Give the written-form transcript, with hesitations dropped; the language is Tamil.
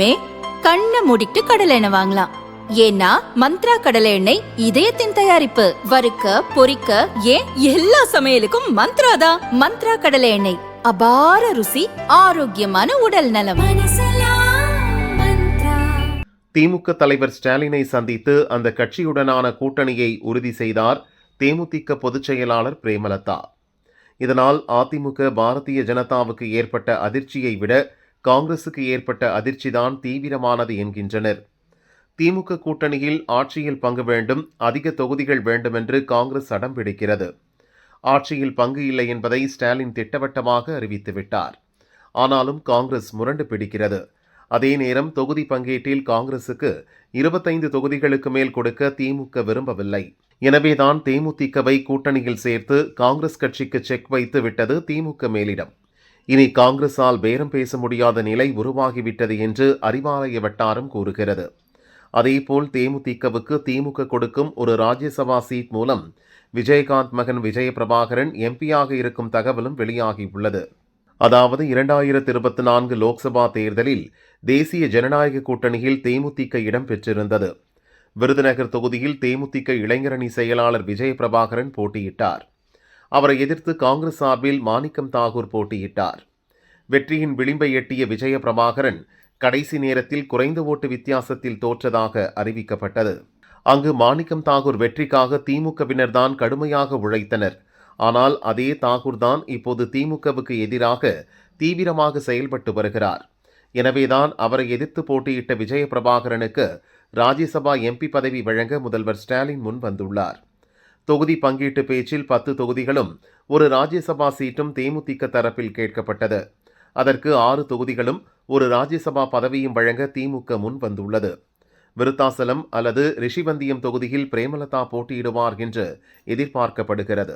இனிமே கண்ணை மூடிட்டு கடலை எண்ணெய் வாங்கலாம். ஏன்னா மந்த்ரா கடலை எண்ணெய் இதயத்தின் தயாரிப்பு. வறுக்க பொரிக்க ஏன் எல்லா சமையலுக்கும் மந்த்ரா தான். மந்த்ரா கடலை எண்ணெய், அபார ருசி, ஆரோக்கியமான உடல் நலம். திமுக தலைவர் ஸ்டாலினை சந்தித்து அந்த கட்சியுடனான கூட்டணியை உறுதி செய்தார் தேமுதிக பொதுச் செயலாளர் பிரேமலதா. இதனால் அதிமுக பாரதிய ஜனதாவுக்கு ஏற்பட்ட அதிர்ச்சியை விட காங்கிரசுக்கு ஏற்பட்ட அதிர்ச்சிதான் தீவிரமானது என்கின்றனர். திமுக கூட்டணியில் ஆட்சியில் பங்கு வேண்டும், அதிக தொகுதிகள் வேண்டுமென்று காங்கிரஸ் அடம் பிடிக்கிறது. ஆட்சியில் பங்கு இல்லை என்பதை ஸ்டாலின் திட்டவட்டமாக அறிவித்துவிட்டார். ஆனாலும் காங்கிரஸ் முரண்டு பிடிக்கிறது. அதே நேரம் தொகுதி பங்கீட்டில் காங்கிரசுக்கு 25 தொகுதிகளுக்கு மேல் கொடுக்க திமுக விரும்பவில்லை. எனவேதான் தேமுதிகவை கூட்டணியில் சேர்த்து காங்கிரஸ் கட்சிக்கு செக் வைத்து விட்டது திமுக மேலிடம். இனி காங்கிரஸால் பேரம் பேச முடியாத நிலை உருவாகிவிட்டது என்று அறிவாலய வட்டாரம் கூறுகிறது. அதேபோல் தேமுதிகவுக்கு திமுக கொடுக்கும் ஒரு ராஜ்யசபா சீட் மூலம் விஜயகாந்த் மகன் விஜய பிரபாகரன் எம்பியாக இருக்கும் தகவலும் வெளியாகியுள்ளது. அதாவது 2024 லோக்சபா தேர்தலில் தேசிய ஜனநாயக கூட்டணியில் தேமுதிக இடம் பெற்றிருந்தது. விருதுநகர் தொகுதியில் தேமுதிக இளைஞரணி செயலாளர் விஜய பிரபாகரன் போட்டியிட்டார். அவரை எதிர்த்து காங்கிரஸ் சார்பில் மாணிக்கம் தாகூர் போட்டியிட்டார். வெற்றியின் விளிம்பை எட்டிய விஜய பிரபாகரன் கடைசி நேரத்தில் குறைந்த ஓட்டு வித்தியாசத்தில் தோற்றதாக அறிவிக்கப்பட்டது. அங்கு மாணிக்கம் தாகூர் வெற்றிக்காக திமுகவினர்தான் கடுமையாக உழைத்தனர். ஆனால் அதே தாகூர் தான் இப்போது திமுகவுக்கு எதிராக தீவிரமாக செயல்பட்டு வருகிறார். எனவேதான் அவரை எதிர்த்து போட்டியிட்ட விஜய பிரபாகரனுக்கு ராஜ்யசபா எம்பி பதவி வழங்க முதல்வர் ஸ்டாலின் முன் வந்துள்ளார். தொகுதி பங்கீட்டு பேச்சில் 10 தொகுதிகளும் ஒரு ராஜ்யசபா சீட்டும் தேமுதிக தரப்பில் கேட்கப்பட்டது. அதற்கு 6 தொகுதிகளும் ஒரு ராஜ்யசபா பதவியும் வழங்க திமுக முன் வந்துள்ளது. விருத்தாசலம் அல்லது ரிஷிவந்தியம் தொகுதியில் பிரேமலதா போட்டியிடுவார் என்று எதிர்பார்க்கப்படுகிறது.